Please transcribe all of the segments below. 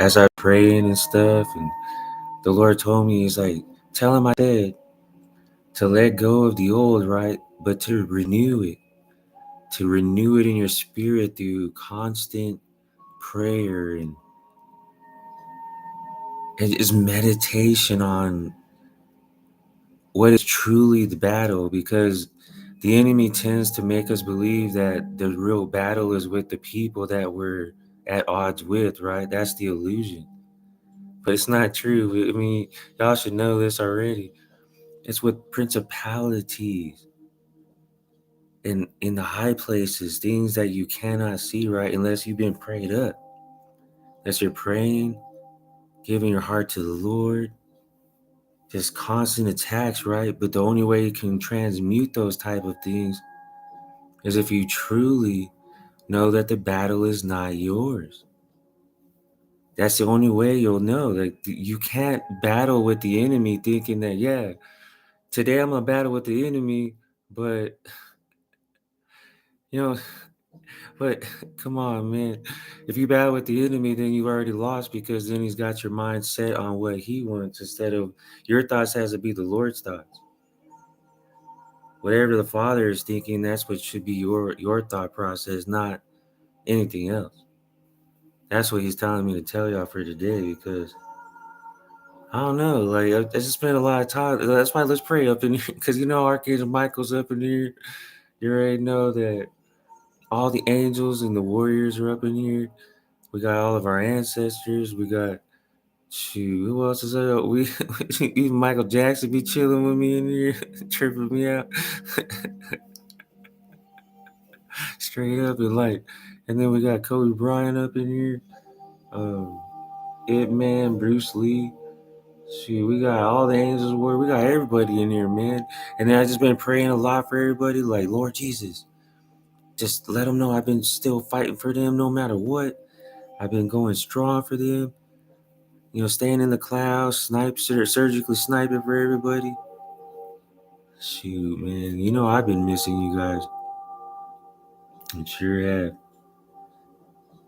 as I praying and stuff, and the Lord told me, He's like, tell him I said to let go of the old, right? But to renew it in your spirit through constant prayer and it's meditation on what is truly the battle, because the enemy tends to make us believe that the real battle is with the people that we're at odds with, right? That's the illusion. But it's not true. I mean, y'all should know this already. It's with principalities in the high places, things that you cannot see, right? Unless you've been prayed up. Unless you're praying, giving your heart to the Lord, just constant attacks, right? But the only way you can transmute those type of things is if you truly know that the battle is not yours. That's the only way you'll know. Like, you can't battle with the enemy thinking that, yeah, today I'm gonna battle with the enemy, but you know, but come on, man. If you battle with the enemy, then you've already lost, because then he's got your mind set on what he wants instead of your thoughts has to be the Lord's thoughts. Whatever the Father is thinking, that's what should be your thought process, not anything else. That's what he's telling me to tell y'all for today, because I don't know, like I just spent a lot of time. That's why let's pray up in here, because Archangel Michael's up in here. You already know that all the angels and the warriors are up in here. We got all of our ancestors. We got, shoot, who else is there? We even Michael Jackson be chilling with me in here, tripping me out. Straight up, and then we got Kobe Bryant up in here. Ip Man, Bruce Lee. Shoot, we got all the angels word. We got everybody in here, man. And then I just been praying a lot for everybody. Like, Lord Jesus, just let them know I've been still fighting for them no matter what. I've been going strong for them. Staying in the clouds, surgically sniping for everybody. Shoot, man. I've been missing you guys. I sure have.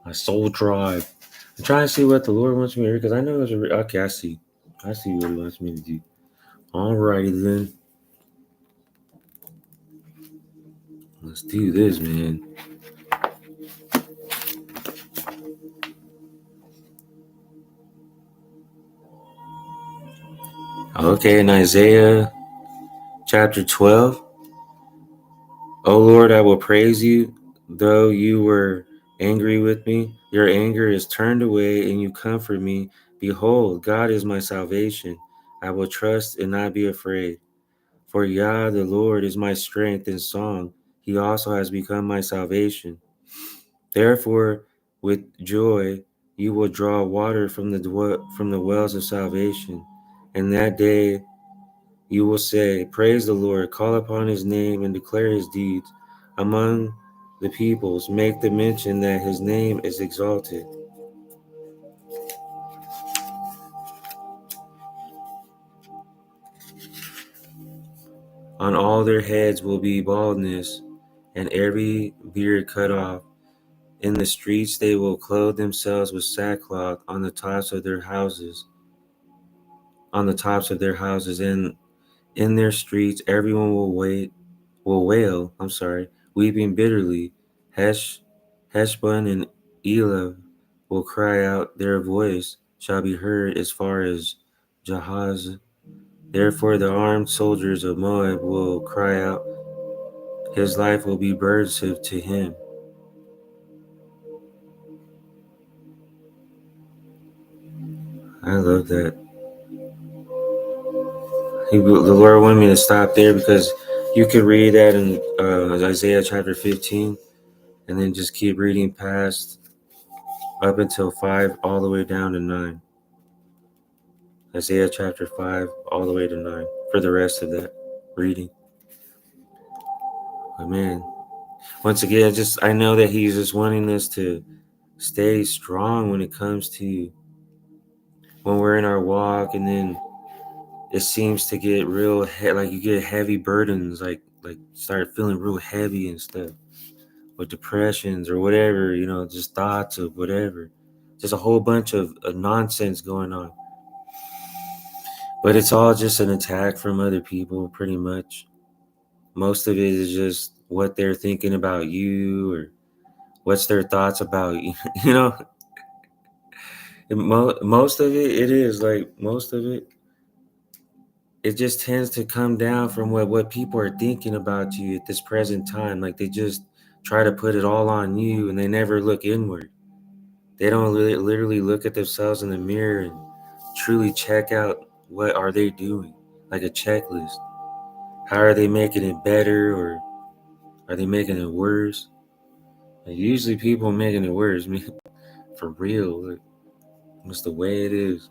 My soul drive. I'm trying to see what the Lord wants me to hear, because I know there's okay, I see. I see what he wants me to do. Alrighty then. Let's do this, man. Okay, in Isaiah chapter 12. O Lord, I will praise you, though you were angry with me. Your anger is turned away, and you comfort me. Behold, God is my salvation. I will trust and not be afraid. For Yah, the Lord, is my strength and song. He also has become my salvation. Therefore, with joy, you will draw water from the wells of salvation. And that day you will say, praise the Lord, call upon his name and declare his deeds. Among the peoples, make the mention that his name is exalted. On all their heads will be baldness, and every beard cut off. In the streets they will clothe themselves with sackcloth on the tops of their houses. And in their streets everyone will wail, weeping bitterly. Heshbon and Elah will cry out, their voice shall be heard as far as Jahaz. Therefore the armed soldiers of Moab will cry out, his life will be burdensome to him. I love that. The Lord wanted me to stop there, because you could read that in Isaiah chapter 15, and then just keep reading past up until 5 all the way down to 9. Isaiah chapter 5 all the way to 9 for the rest of that reading. But man, once again, I know that he's just wanting us to stay strong when it comes to when we're in our walk, and then it seems to get real like you get heavy burdens, like start feeling real heavy and stuff, with depressions or whatever, just thoughts of whatever. Just a whole bunch of nonsense going on. But it's all just an attack from other people, pretty much. Most of it is just what they're thinking about you, or what's their thoughts about you. You know, most of it is like, most of it just tends to come down from what people are thinking about you at this present time. Like, they just try to put it all on you, and they never look inward. They don't literally look at themselves in the mirror and truly check out what are they doing, like a checklist. How are they making it better, or are they making it worse? Like, usually people making it worse. I mean, for real, like, it's the way it is.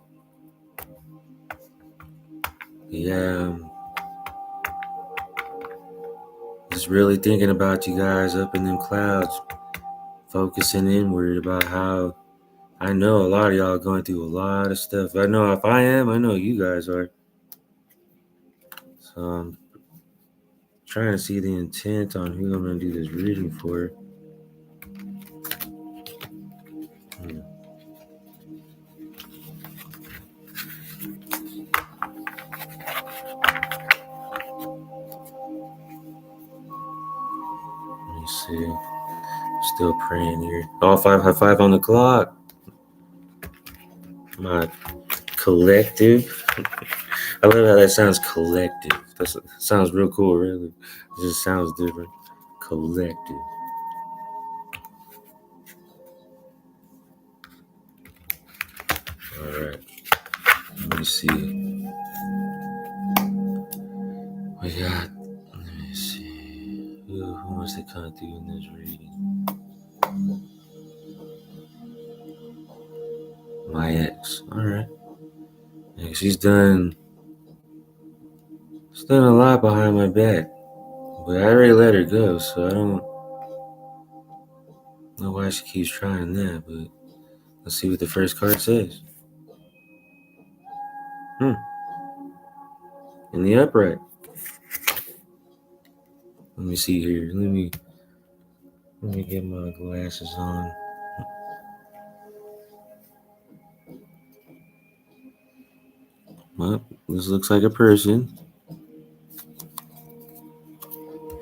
Yeah, just really thinking about you guys up in them clouds, focusing inward about how I know a lot of y'all going through a lot of stuff. I know if I am, I know you guys are. So I'm trying to see the intent on who I'm going to do this reading for. Let me see. Still praying here. All five, high five on the clock. My collective. I love how that sounds, collective. That sounds real cool, really. It just sounds different. Collective. All right. Let me see. We got. Let me see. Who wants to come through in this reading? My ex. All right. Yeah, she's done a lot behind my back, but I already let her go, so I don't know why she keeps trying that. But let's see what the first card says. In the upright. Let me see here. Let me get my glasses on. Well, this looks like a person.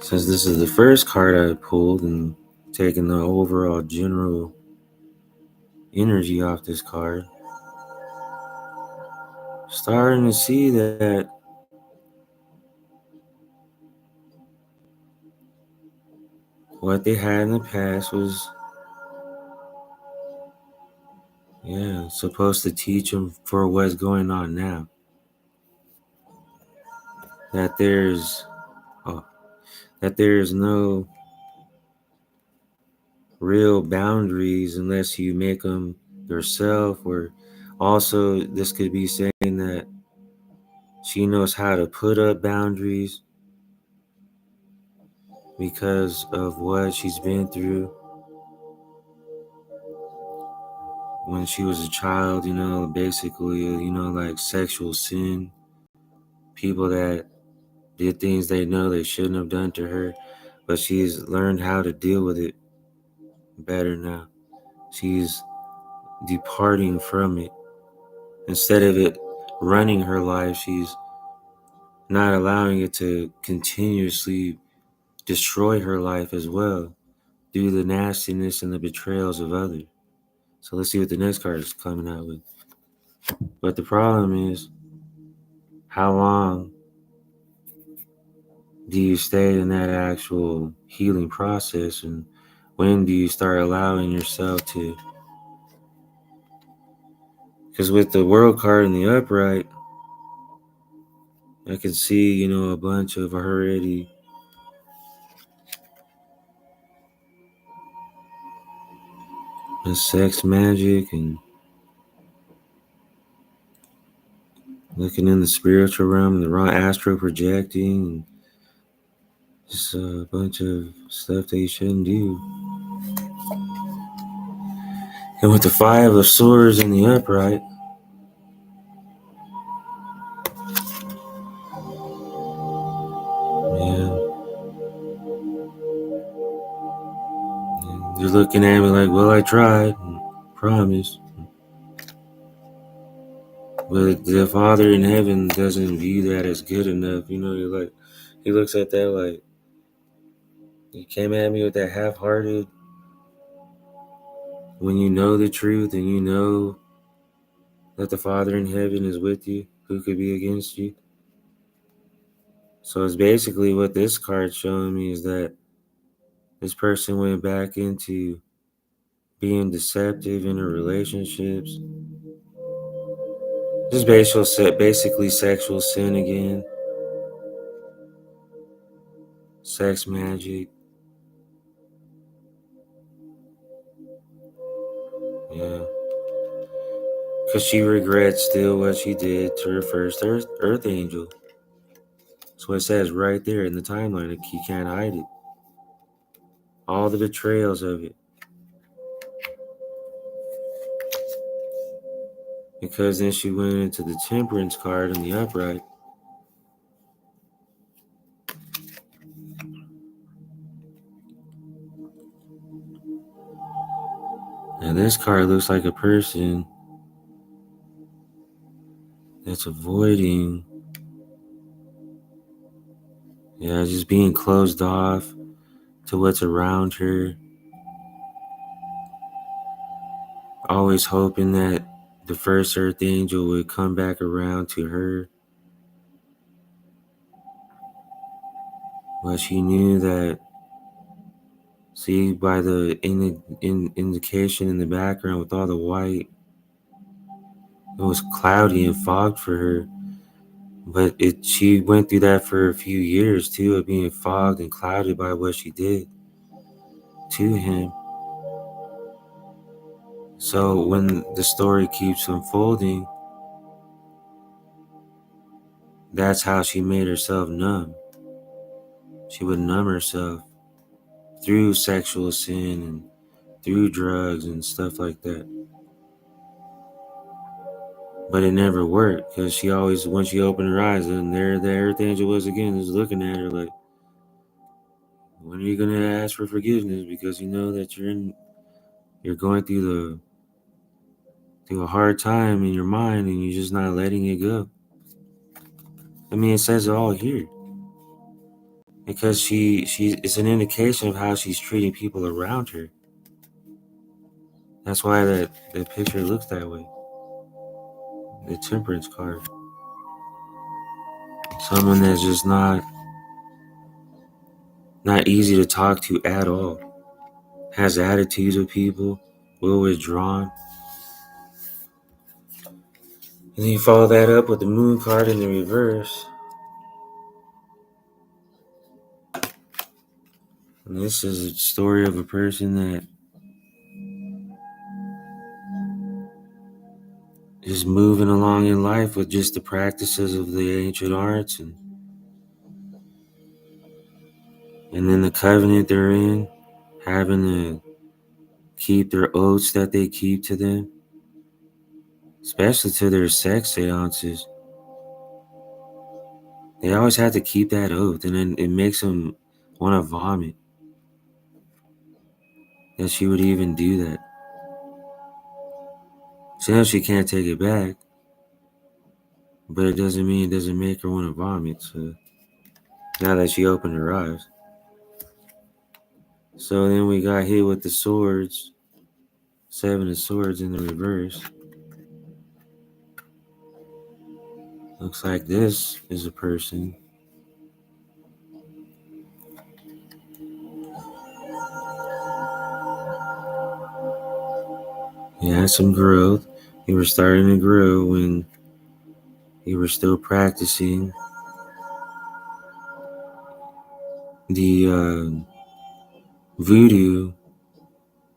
Since this is the first card I pulled and taking the overall general energy off this card, starting to see that what they had in the past was, supposed to teach them for what's going on now. That there's no real boundaries unless you make them yourself. Or also, this could be saying that she knows how to put up boundaries because of what she's been through when she was a child, basically, like sexual sin, people that did things they know they shouldn't have done to her, but she's learned how to deal with it better now. She's departing from it. Instead of it running her life, she's not allowing it to continuously destroy her life as well through the nastiness and the betrayals of others. So let's see what the next card is coming out with. But the problem is, how long do you stay in that actual healing process, and when do you start allowing yourself to? Because with the world card in the upright, I can see, a bunch of already sex magic and looking in the spiritual realm, the raw astral projecting, and just a bunch of stuff that you shouldn't do. And with the Five of Swords in the upright, you're looking at me like, well, I tried, and promise. But the Father in heaven doesn't view that as good enough. He looks at that like, you came at me with that half-hearted. When you know the truth and you know that the Father in heaven is with you, who could be against you? So it's basically what this card's showing me is that this person went back into being deceptive in her relationships. Just basically sexual sin again. Sex magic. Yeah. Because she regrets still what she did to her first Earth Angel. So it says right there in the timeline, like, you can't hide it. All the betrayals of it. Because then she went into the Temperance card in the upright. And this card looks like a person that's avoiding, just being closed off to what's around her. Always hoping that the first Earth Angel would come back around to her. But she knew that, see, by the indication in the background with all the white, it was cloudy and fogged for her. But she went through that for a few years too, of being fogged and clouded by what she did to him. So when the story keeps unfolding, that's how she made herself numb. She would numb herself through sexual sin and through drugs and stuff like that. But it never worked, because she always, when she opened her eyes, and there the Earth Angel was again, just looking at her like, when are you gonna ask for forgiveness? Because you know that you're going through a hard time in your mind, and you're just not letting it go. I mean, it says it all here. Because it's an indication of how she's treating people around her. That's why that picture looks that way. The Temperance card. Someone that's just not easy to talk to at all. Has attitudes with people, will withdrawn. And then you follow that up with the Moon card in the reverse. And this is a story of a person that is moving along in life with just the practices of the ancient arts, and then the covenant they're in, having to keep their oaths that they keep to them, especially to their sex seances. They always have to keep that oath, and then it makes them want to vomit that she would even do that. She knows she can't take it back, but it doesn't mean it doesn't make her want to vomit. So now that she opened her eyes. So then we got hit with the swords. 7 of Swords in the reverse. Looks like this is a person. He had some growth. He was starting to grow when he was still practicing the voodoo.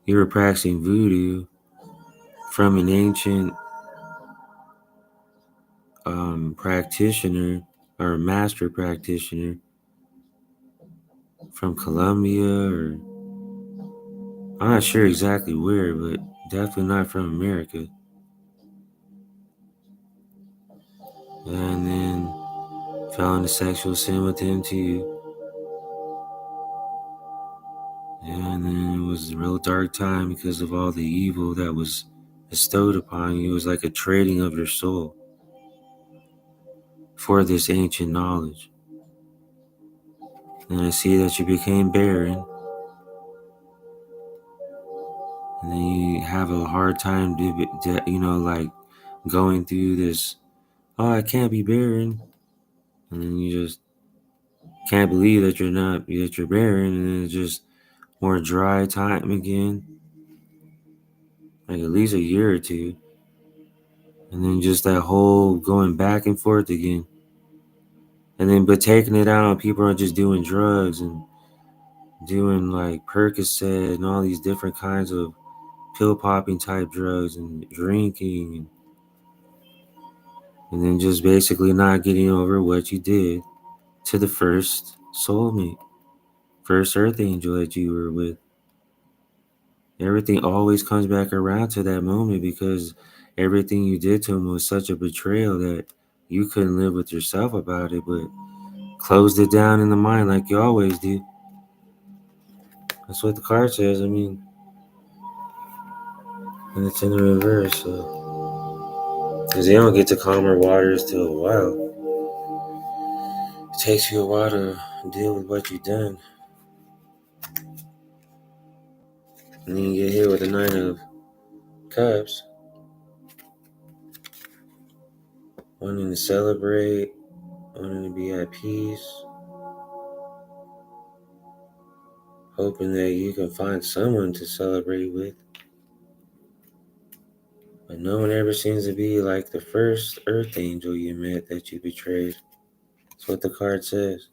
You were practicing voodoo from an ancient practitioner or master practitioner from Colombia, or I'm not sure exactly where, but definitely not from America. And then fell into sexual sin with him too. And then it was a real dark time because of all the evil that was bestowed upon you. It was like a trading of your soul. for this ancient knowledge. And I see that you became barren, and then you have a hard time, like going through this. Oh, I can't be barren, and then you just can't believe that you're barren, and then it's just more dry time again, like at least a year or two, and then just that whole going back and forth again, and then but taking it out on people are just doing drugs and doing like Percocet and all these different kinds of pill popping type drugs and drinking, and then just basically not getting over what you did to the first soulmate, first earth angel that you were with. Everything always comes back around to that moment because everything you did to him was such a betrayal that you couldn't live with yourself about it, but closed it down in the mind like you always do. That's what the card says. I mean, and it's in the reverse, so because they don't get to calmer waters till a while. It takes you a while to deal with what you've done. And then you get hit with the Nine of Cups, wanting to celebrate, wanting to be at peace, hoping that you can find someone to celebrate with. But no one ever seems to be like the first earth angel you met that you betrayed. That's what the card says.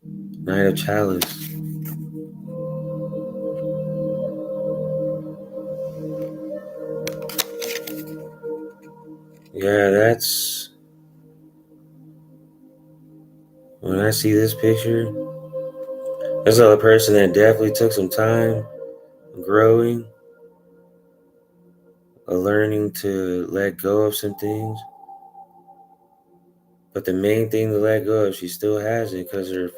Knight of Chalice. Yeah, that's... When I see this picture, there's a person that definitely took some time growing, learning to let go of some things. But the main thing to let go of, she still has it because her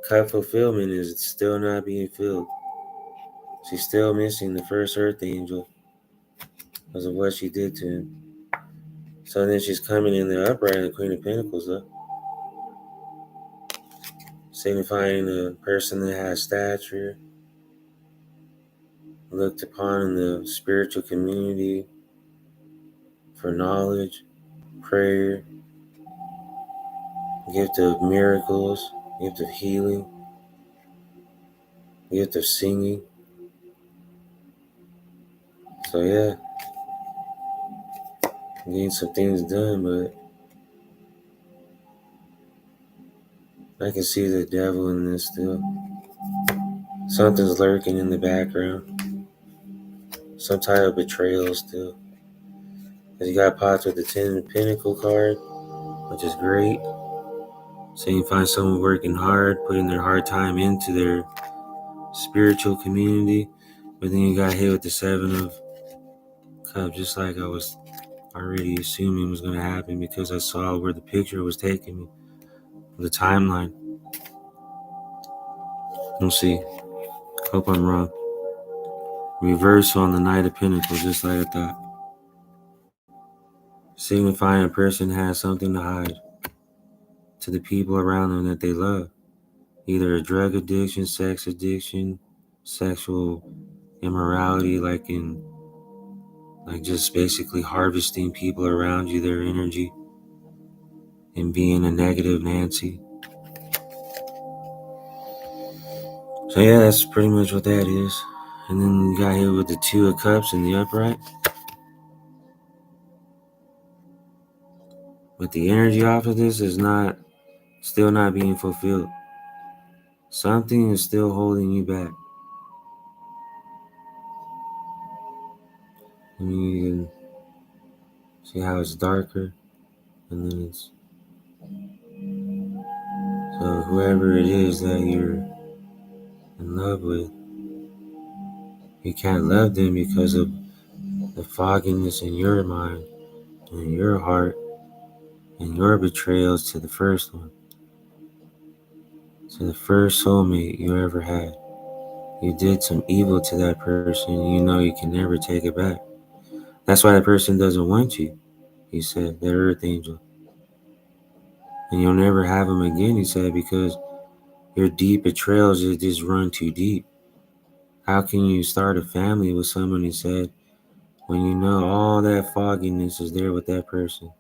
cup fulfillment is still not being filled. She's still missing the first earth angel because of what she did to him. So then she's coming in the upright, the Queen of Pentacles up, signifying a person that has stature, looked upon in the spiritual community for knowledge, prayer, gift of miracles, gift of healing, gift of singing. So yeah, getting some things done, but I can see the devil in this still. Something's lurking in the background. Some type of betrayal still. Because you got pots with the 10 Pentacle card, which is great. So you find someone working hard, putting their hard time into their spiritual community. But then you got hit with the 7 of Cups, just like I was already assuming was going to happen because I saw where the picture was taking me, the timeline. We'll see. Hope I'm wrong. Reverse on the Knight of Pentacles, just like I thought. Signifying a person has something to hide to the people around them that they love. Either a drug addiction, sex addiction, sexual immorality, like just basically harvesting people around you, their energy, and being a negative Nancy. So yeah, that's pretty much what that is. And then you got here with the 2 of Cups in the upright. But the energy off of this is still not being fulfilled. Something is still holding you back. I mean, you can see how it's darker, and then it's... So whoever it is that you're in love with, you can't love them because of the fogginess in your mind and your heart and your betrayals to the first one, to the first soulmate you ever had. You did some evil to that person, and you know you can never take it back. That's why that person doesn't want you. He said, that earth angel. And you'll never have him again, he said, because your deep betrayals just run too deep. How can you start a family with someone, he said, when you know all that fogginess is there with that person?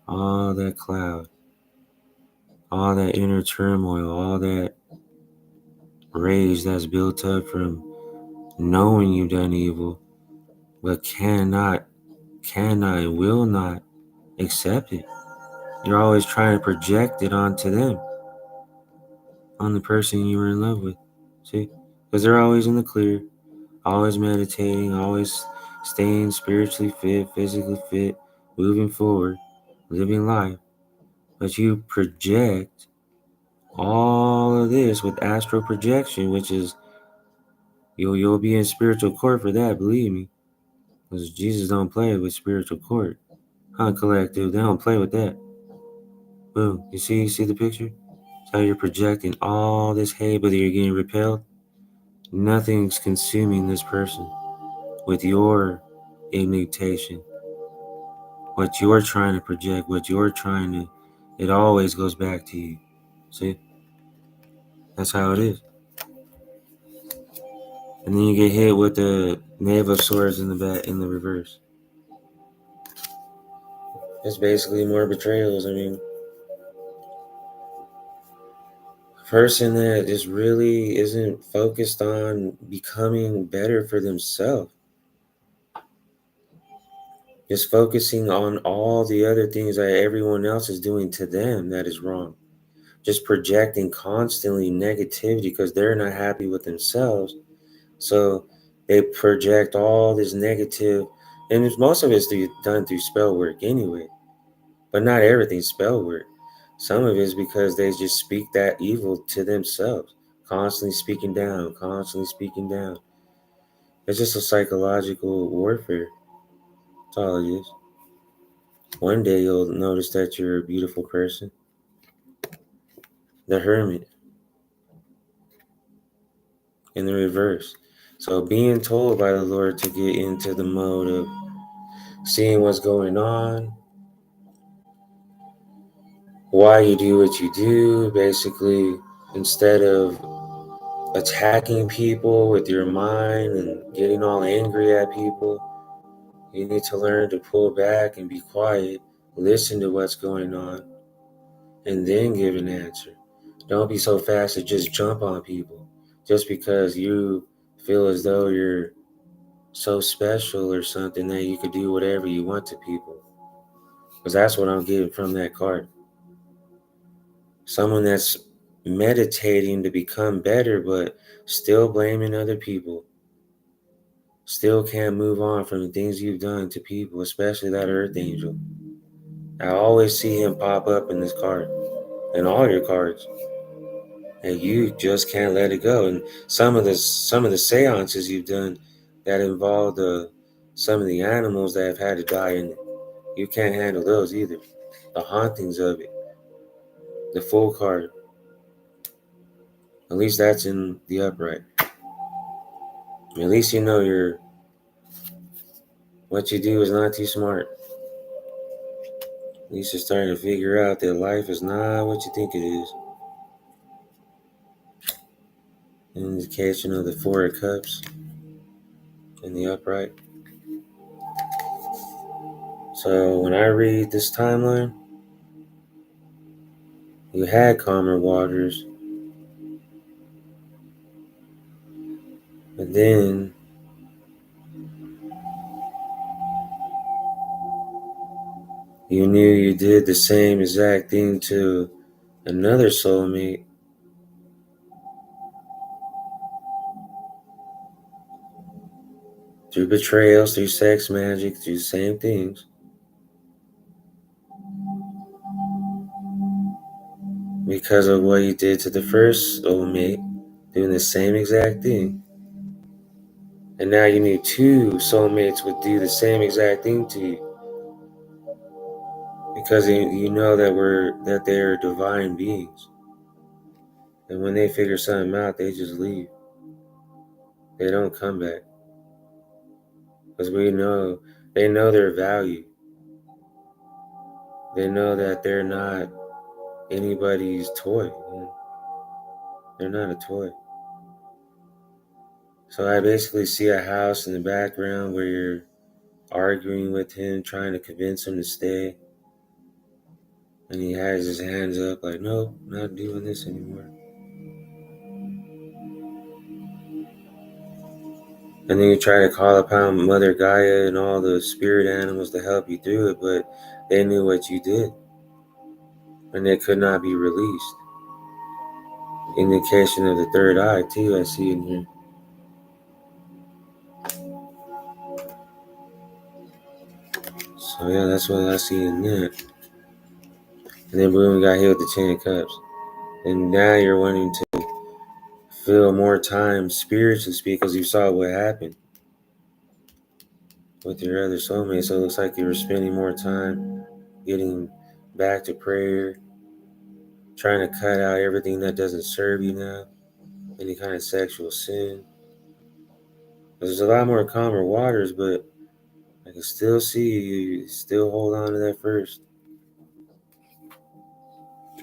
All that cloud, all that inner turmoil, all that rage that's built up from knowing you've done evil, but cannot and will not accept it. You're always trying to project it onto them, on the person you were in love with. See? Because they're always in the clear, always meditating, always staying spiritually fit, physically fit, moving forward, living life. But you project all of this with astral projection, which is you'll be in spiritual court for that, believe me. Because Jesus don't play with spiritual court. Huh, collective, they don't play with that. Boom. You see the picture? It's how you're projecting all this hate, whether you're getting repelled. Nothing's consuming this person with your ignitation. What you're trying to project, what you're trying to, it always goes back to you. See? That's how it is. And then you get hit with the Knave of Swords in the back, in the reverse. It's basically more betrayals. I mean, a person that just really isn't focused on becoming better for themselves, just focusing on all the other things that everyone else is doing to them that is wrong. Just projecting constantly negativity because they're not happy with themselves. So they project all this negative, and most of it's done through spell work anyway. But not everything's spell work. Some of it is because they just speak that evil to themselves, constantly speaking down, constantly speaking down. It's just a psychological warfare. That's all it is. One day you'll notice that you're a beautiful person. The hermit in the reverse. So being told by the Lord to get into the mode of seeing what's going on, why you do what you do, basically, instead of attacking people with your mind and getting all angry at people, you need to learn to pull back and be quiet, listen to what's going on, and then give an answer. Don't be so fast to just jump on people just because you feel as though you're so special or something that you could do whatever you want to people. Because that's what I'm getting from that card. Someone that's meditating to become better, but still blaming other people. Still can't move on from the things you've done to people, especially that earth angel. I always see him pop up in this card, in all your cards. And you just can't let it go. And some of the seances you've done that involve some of the animals that have had to die in it. You can't handle those either. The hauntings of it. The full card. At least that's in the upright. At least you know what you do is not too smart. At least you're starting to figure out that life is not what you think it is. An indication of the Four of Cups in the upright. So when I read this timeline, you had calmer waters, but then you knew you did the same exact thing to another soulmate. Through betrayals, through sex magic, through the same things. Because of what you did to the first soulmate, doing the same exact thing. And now you knew two soulmates would do the same exact thing to you. Because you know that they're divine beings. And when they figure something out, they just leave. They don't come back. Because they know their value. They know that they're not anybody's toy. They're not a toy. So I basically see a house in the background where you're arguing with him, trying to convince him to stay. And he has his hands up like, no, I'm not doing this anymore. And then you try to call upon Mother Gaia and all the spirit animals to help you through it, but they knew what you did. And they could not be released. Indication of the third eye, too, I see in here. So yeah, that's what I see in that. And then boom, we got hit with the 10 of Cups. And now you're wanting to feel more time spiritually speak because you saw what happened with your other soulmate. So it looks like you were spending more time getting back to prayer, trying to cut out everything that doesn't serve you now, any kind of sexual sin. There's a lot more calmer waters, but I can still see you still hold on to that first.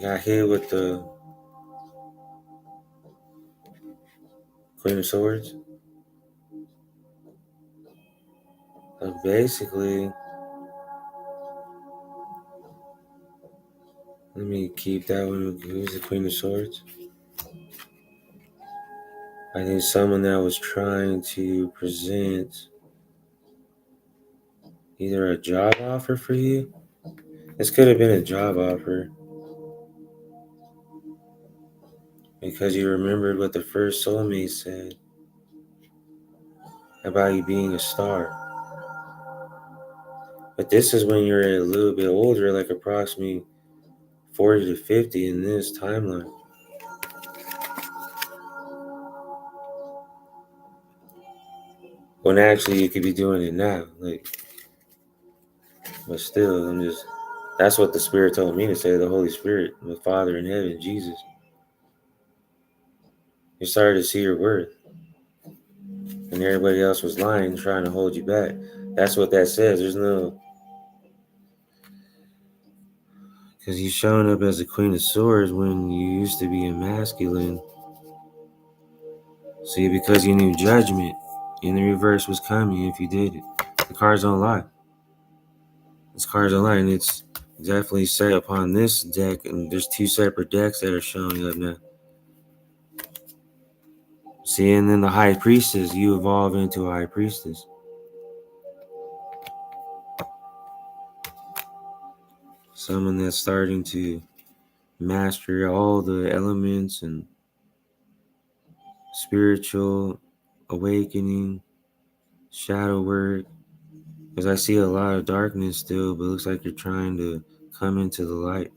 Got hit with the Queen of Swords. So basically, let me keep that one. Who's the Queen of Swords? I think someone that was trying to present either a job offer for you. This could have been a job offer because you remembered what the first soulmate said about you being a star. But this is when you're a little bit older, like approximately 40 to 50 in this timeline. When actually you could be doing it now. But still, that's what the Spirit told me to say, the Holy Spirit, the Father in heaven, Jesus. You started to see your worth. And everybody else was lying, trying to hold you back. That's what that says. There's no... Because you showing up as a Queen of Swords when you used to be a masculine. See, because you knew judgment in the reverse was coming if you did it. The cards don't lie. This cards don't lie, and it's definitely set upon this deck, and there's two separate decks that are showing up now. See, and then the High Priestess, you evolve into a High Priestess. Someone that's starting to master all the elements and spiritual awakening, shadow work. Because I see a lot of darkness still, but it looks like you're trying to come into the light.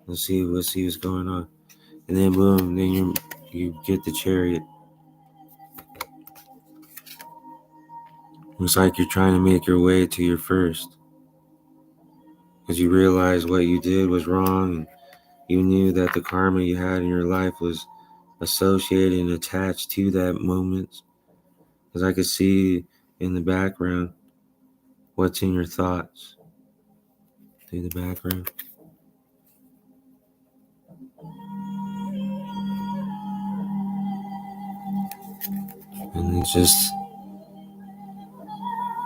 Let's see what's going on. And then boom, then you get the Chariot. Looks like you're trying to make your way to your first. Because you realize what you did was wrong, and you knew that the karma you had in your life was associated and attached to that moment. Because I could see in the background what's in your thoughts through the background. And it's just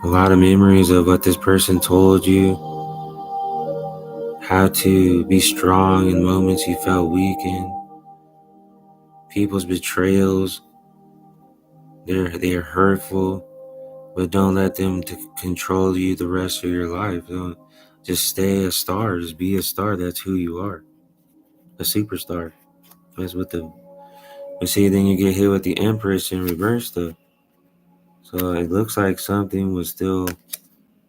a lot of memories of what this person told you, how to be strong in moments you felt weak in, people's betrayals. They're hurtful, but don't let them to control you the rest of your life. Don't just stay a star. Just be a star. That's who you are, a superstar. That's what the. But see, then you get hit with the Empress in reverse though. So it looks like something was still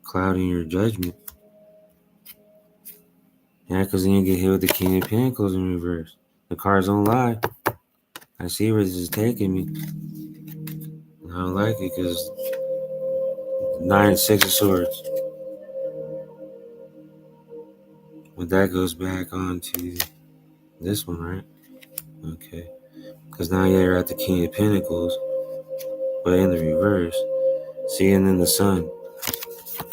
clouding your judgment. Yeah, because then you get hit with the King of Pentacles in reverse. The cards don't lie. I see where this is taking me. I don't like it because 9, 6 of Swords. But that goes back on to this one, right? Okay. Because now you're at the King of Pentacles, but in the reverse. See, and then the Sun.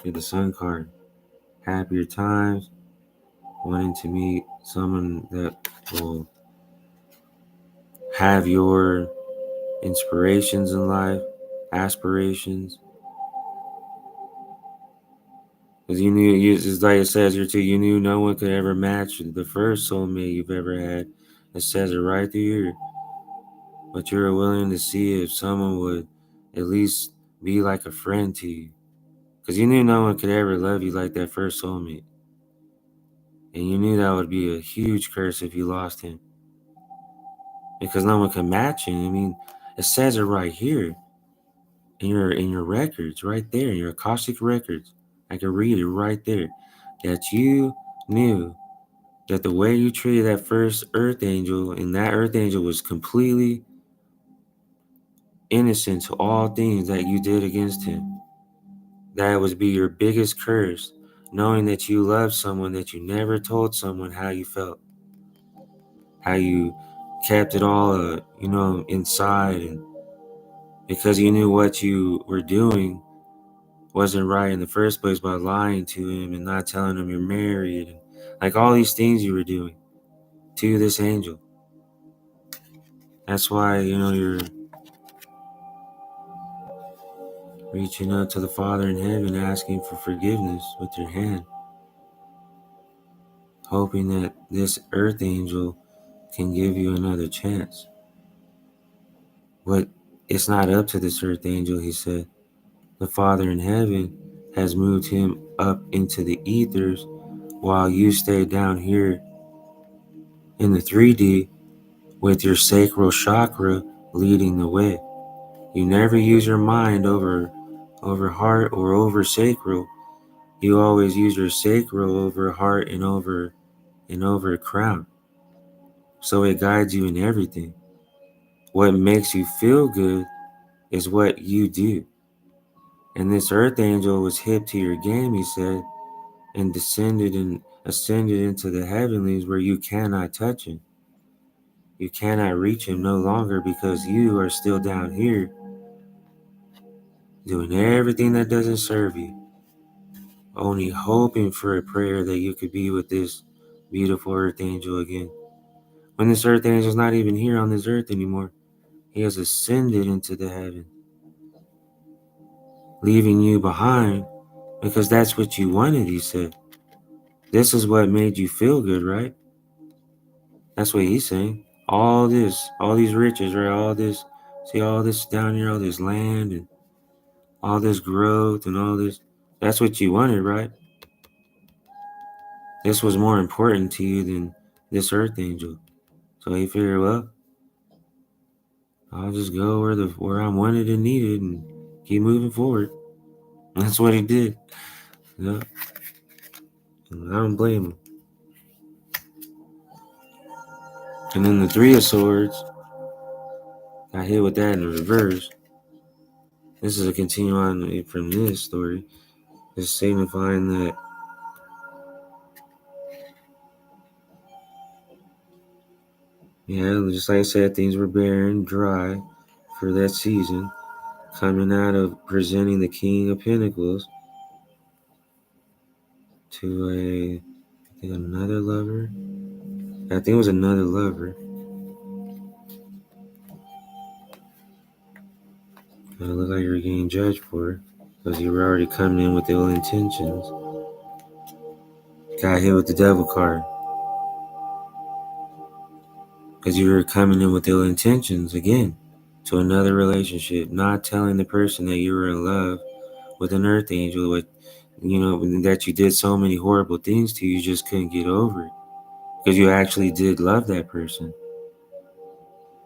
Get the Sun card. happier times, wanting to meet someone that will have your inspirations in life, aspirations. Because just like it says here too, you knew no one could ever match the first soulmate you've ever had. It says it right through here. But you're willing to see if someone would at least be like a friend to you. Because you knew no one could ever love you like that first soulmate. And you knew that would be a huge curse if you lost him. Because no one can match him. I mean, it says it right here in your records, right there, in your Akashic records. I can read it right there. That you knew that the way you treated that first earth angel, and that earth angel was completely innocent to all things that you did against him. That would be your biggest curse, knowing that you loved someone that you never told someone how you felt, how you kept it all, inside, and because you knew what you were doing wasn't right in the first place by lying to him and not telling him you're married, and like all these things you were doing to this angel. That's why, you're reaching out to the Father in heaven, asking for forgiveness with your hand, hoping that this earth angel can give you another chance. But it's not up to this earth angel, he said. The Father in heaven has moved him up into the ethers while you stay down here in the 3D with your sacral chakra leading the way. You never use your mind over heart or over sacral. You always use your sacral over heart and over crown. So it guides you in everything. What makes you feel good is what you do. And this earth angel was hip to your game, he said, and descended and ascended into the heavenlies where you cannot touch him. You cannot reach him no longer because you are still down here doing everything that doesn't serve you, only hoping for a prayer that you could be with this beautiful earth angel again. When this earth angel is not even here on this earth anymore, he has ascended into the heaven, leaving you behind because that's what you wanted, he said. This is what made you feel good, right? That's what he's saying. All this, all these riches, right? All this, see all this down here, all this land and all this growth and all this. That's what you wanted, right? This was more important to you than this earth angel. So he figured, well, I'll just go where I'm wanted and needed and keep moving forward. And that's what he did. Yeah. I don't blame him. And then the Three of Swords got hit with that in the reverse. This is a continue on from this story. It's signifying that just like I said, things were barren, dry for that season. Coming out of presenting the King of Pentacles to another lover. I think it was another lover. It looked like you were getting judged for it because you were already coming in with ill intentions. Got hit with the devil card because you were coming in with ill intentions again to another relationship, not telling the person that you were in love with an earth angel, that you did so many horrible things to you just couldn't get over it because you actually did love that person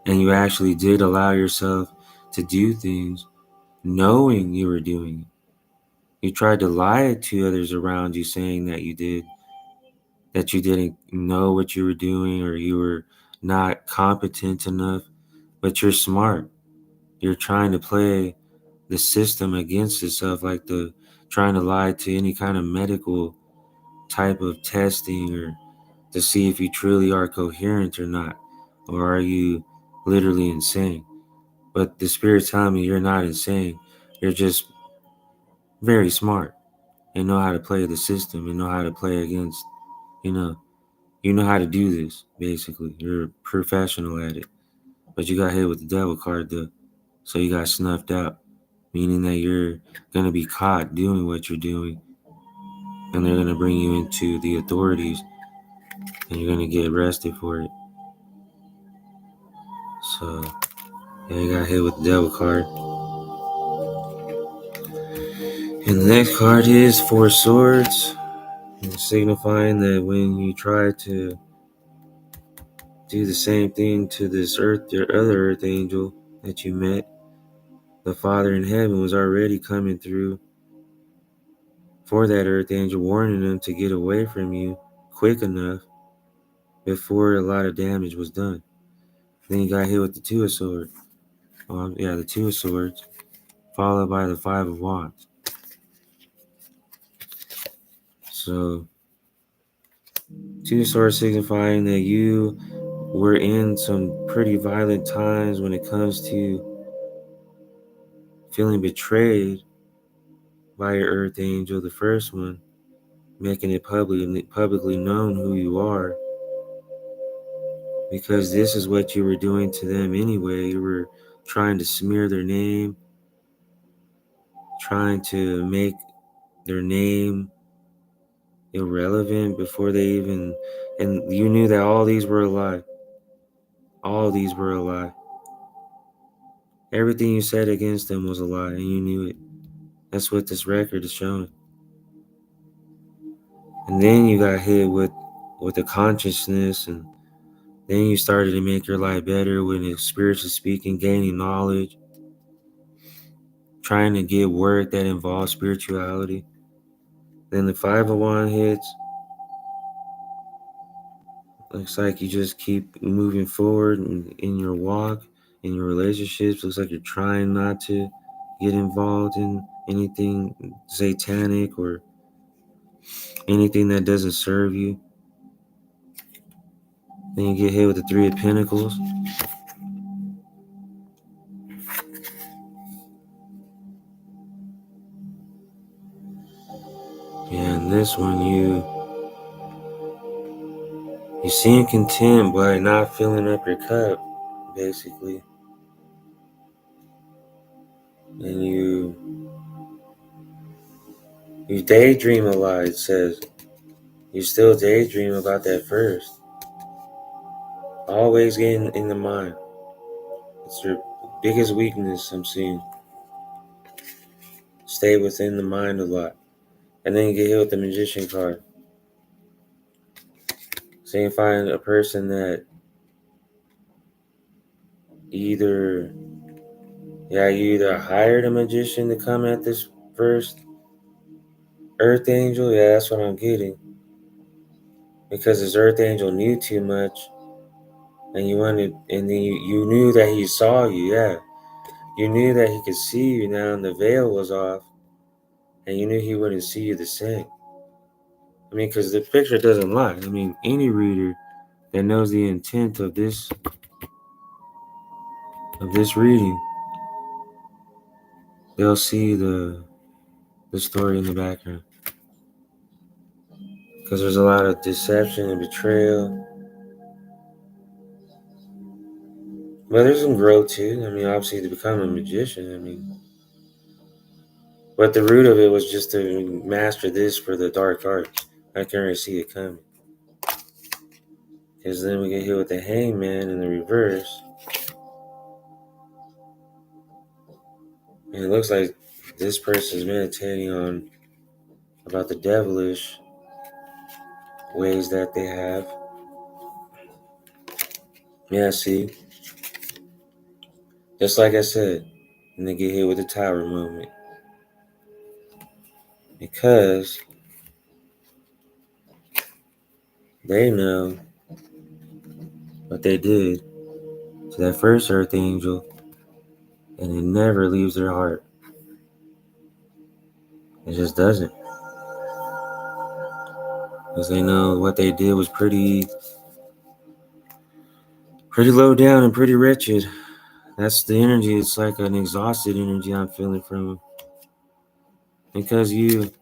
and you actually did allow yourself to do things knowing you were doing it. You tried to lie to others around you saying that you didn't know what you were doing or you were not competent enough, but you're smart. You're trying to play the system against itself, like trying to lie to any kind of medical type of testing or to see if you truly are coherent or not, or are you literally insane. But the spirit's telling me you're not insane. You're just very smart. and know how to play the system and know how to play against, you know how to do this, basically. You're a professional at it. But you got hit with the devil card though. So you got snuffed out. Meaning that you're gonna be caught doing what you're doing. And they're gonna bring you into the authorities and you're gonna get arrested for it. So yeah, you got hit with the devil card. And the next card is Four Swords, signifying that when you try to do the same thing to this earth, your other earth angel that you met, the Father in heaven was already coming through for that earth angel, warning them to get away from you quick enough before a lot of damage was done. Then you got hit with the Two of Swords. The Two of Swords, followed by the Five of Wands. So, Two of Swords signifying that you were in some pretty violent times when it comes to feeling betrayed by your earth angel, the first one, making it publicly known who you are, because this is what you were doing to them anyway. You were trying to smear their name, trying to make their name irrelevant before they even, and you knew that all these were a lie. All these were a lie. Everything you said against them was a lie, and you knew it. That's what this record is showing. And then you got hit with the consciousness, and then you started to make your life better when it's spiritually speaking, gaining knowledge, trying to get work that involves spirituality. Then the Five of Wands hits. Looks like you just keep moving forward in your walk, in your relationships. Looks like you're trying not to get involved in anything satanic or anything that doesn't serve you. Then you get hit with the Three of Pentacles. And this one, you seem content by not filling up your cup, basically. And you daydream a lot, it says. You still daydream about that first. Always getting in the mind. It's your biggest weakness, I'm seeing. Stay within the mind a lot. And then you get hit with the Magician card. So you find a person that you either hired a magician to come at this first Earth Angel. Yeah, that's what I'm getting. Because this Earth Angel knew too much. And then you knew that he saw you, yeah. You knew that he could see you now and the veil was off. And you knew he wouldn't see you the same. I mean, because the picture doesn't lie. I mean, any reader that knows the intent of this reading, they'll see the story in the background. Because there's a lot of deception and betrayal. But there's some growth too. I mean, obviously to become a magician, I mean. But the root of it was just to master this for the dark arts. I can't really see it coming. Because then we get hit with the Hangman in the reverse. And it looks like this person is meditating on about the devilish ways that they have. Yeah, see? Just like I said, and they get hit with the Tower moment. Because they know what they did to that first Earth Angel, and it never leaves their heart. It just doesn't. Because they know what they did was pretty low down and pretty wretched. That's the energy. It's like an exhausted energy I'm feeling from them. Because you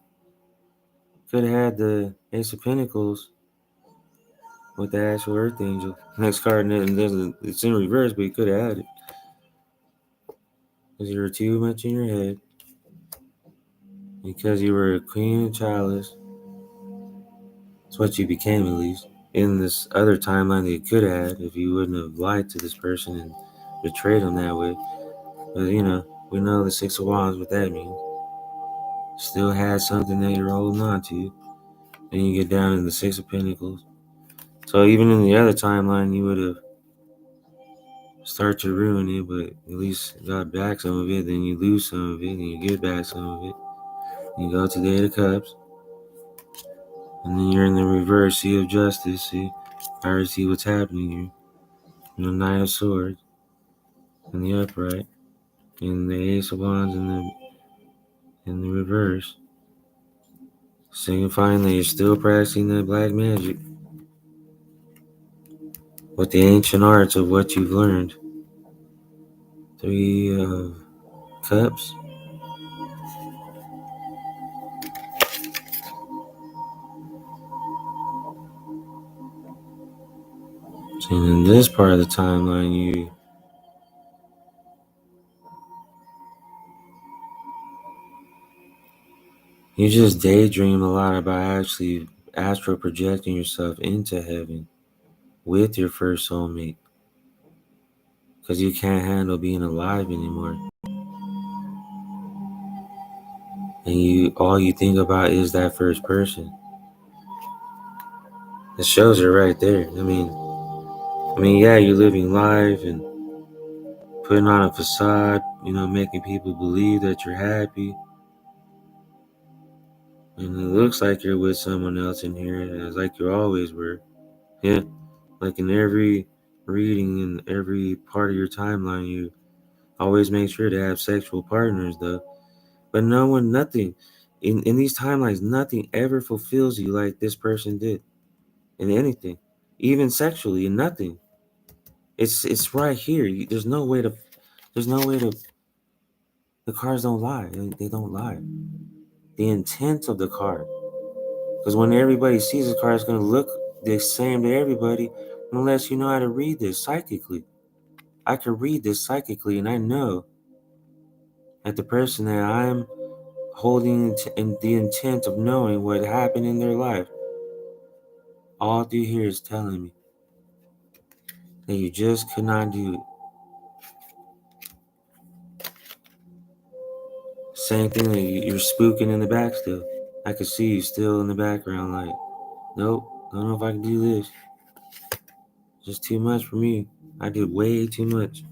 Could have had the Ace of Pentacles with the actual Earth Angel. Next card, it's in reverse, but you could have had it. Because you were too much in your head. Because you were a queen of chalice. That's what you became, at least. In this other timeline that you could have had if you wouldn't have lied to this person and betrayed him that way. But, we know the Six of Wands, what that means. Still had something that you're holding on to. Then you get down in the Six of Pentacles. So even in the other timeline, you would have started to ruin it, but at least got back some of it. Then you lose some of it, and you get back some of it. You go to the Eight of Cups, and then you're in the reverse Sea of Justice. See, I already see what's happening here. And the Knight of Swords, and the upright, and the Ace of Wands in the reverse, signifying that you're still practicing that black magic with the ancient arts of what you've learned. Three of Cups. And in this part of the timeline, you just daydream a lot about actually astral projecting yourself into heaven with your first soulmate, because you can't handle being alive anymore, and all you think about is that first person. It shows it right there. Yeah, you're living life and putting on a facade, making people believe that you're happy, and it looks like you're with someone else in here, as like you always were. Yeah, like in every reading in every part of your timeline, you always make sure to have sexual partners, though. But nothing, in these timelines, nothing ever fulfills you like this person did in anything, even sexually, nothing. It's right here. There's no way to, the cards don't lie. They don't lie. The intent of the card. Because when everybody sees the card, it's going to look the same to everybody unless you know how to read this psychically. I can read this psychically, and I know that the person that I'm holding in the intent of knowing what happened in their life, all through here is telling me that you just could not do it. Same thing that you're spooking in the back still. I could see you still in the background like, nope, I don't know if I can do this. Just too much for me. I did way too much.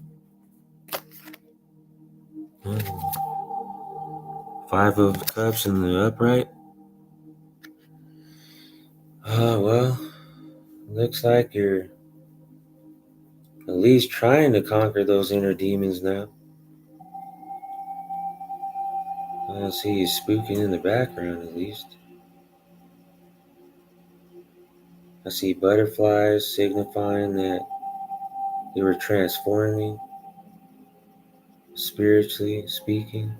Five of Cups in the upright. Oh, well, looks like you're at least trying to conquer those inner demons now. I see you spooking in the background at least. I see butterflies signifying that you were transforming, spiritually speaking,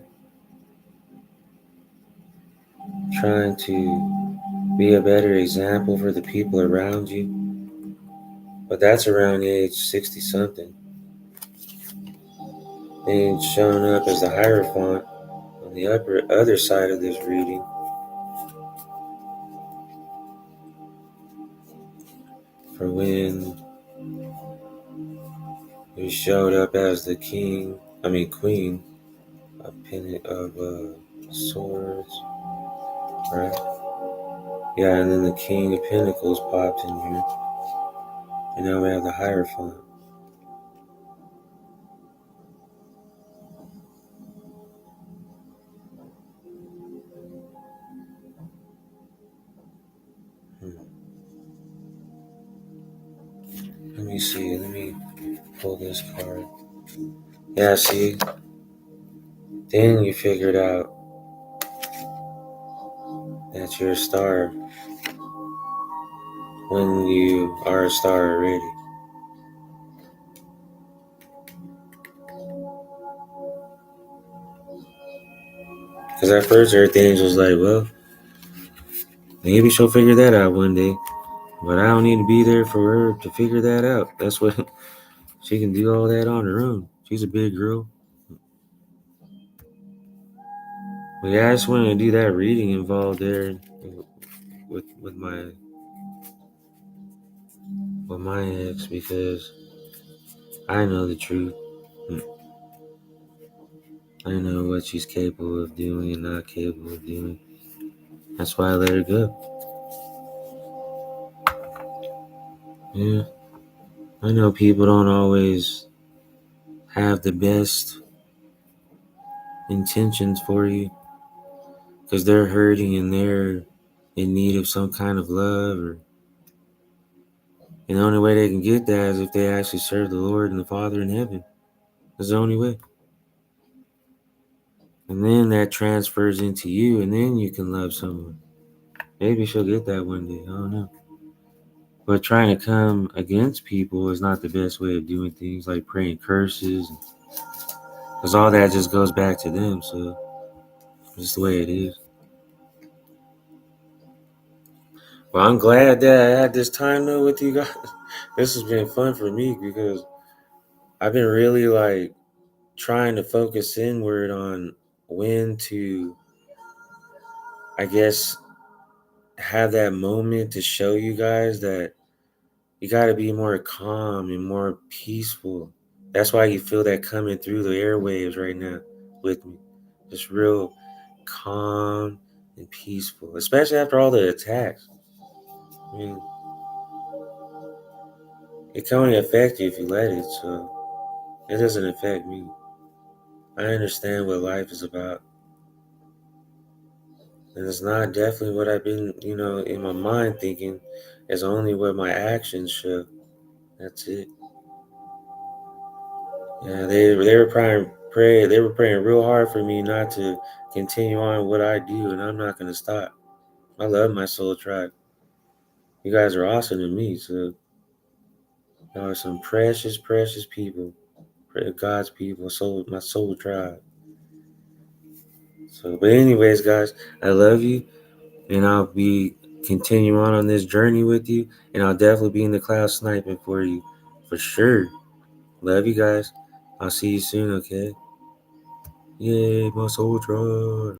trying to be a better example for the people around you. But that's around age 60 something. And showing up as the Hierophant on the other side of this reading. For when you showed up as the queen of swords, right? Yeah, and then the King of Pentacles popped in here. And now we have the Hierophant. Let me see. Let me pull this card. Yeah, see? Then you figured out that you're a star when you are a star already. Because at first Earth Angel's like, well, Maybe she'll figure that out one day. But I don't need to be there for her to figure that out. That's what she can do all that on her own. She's a big girl. But yeah, I just wanted to do that reading involved there with my ex because I know the truth. I know what she's capable of doing and not capable of doing. That's why I let her go. Yeah, I know people don't always have the best intentions for you because they're hurting and they're in need of some kind of love, and the only way they can get that is if they actually serve the Lord and the Father in heaven. That's the only way. And then that transfers into you, and then you can love someone. Maybe she'll get that one day. I don't know. But trying to come against people is not the best way of doing things, like praying curses, because all that just goes back to them. So it's just the way it is. Well, I'm glad that I had this time though with you guys. This has been fun for me because I've been really like trying to focus inward on when to, I guess, have that moment to show you guys that you got to be more calm and more peaceful. That's why you feel that coming through the airwaves right now with me. Just real calm and peaceful, especially after all the attacks. I mean, it can only affect you if you let it, so it doesn't affect me. I understand what life is about. And it's not definitely what I've been, in my mind thinking. It's only what my actions show. That's it. Yeah, they were praying real hard for me not to continue on what I do, and I'm not gonna stop. I love my soul tribe. You guys are awesome to me, so y'all are some precious, precious people. God's people, my soul tribe. So, but anyways, guys, I love you, and I'll be continuing on this journey with you, and I'll definitely be in the cloud sniping for you, for sure. Love you guys. I'll see you soon, okay? Yay, my soul tribe.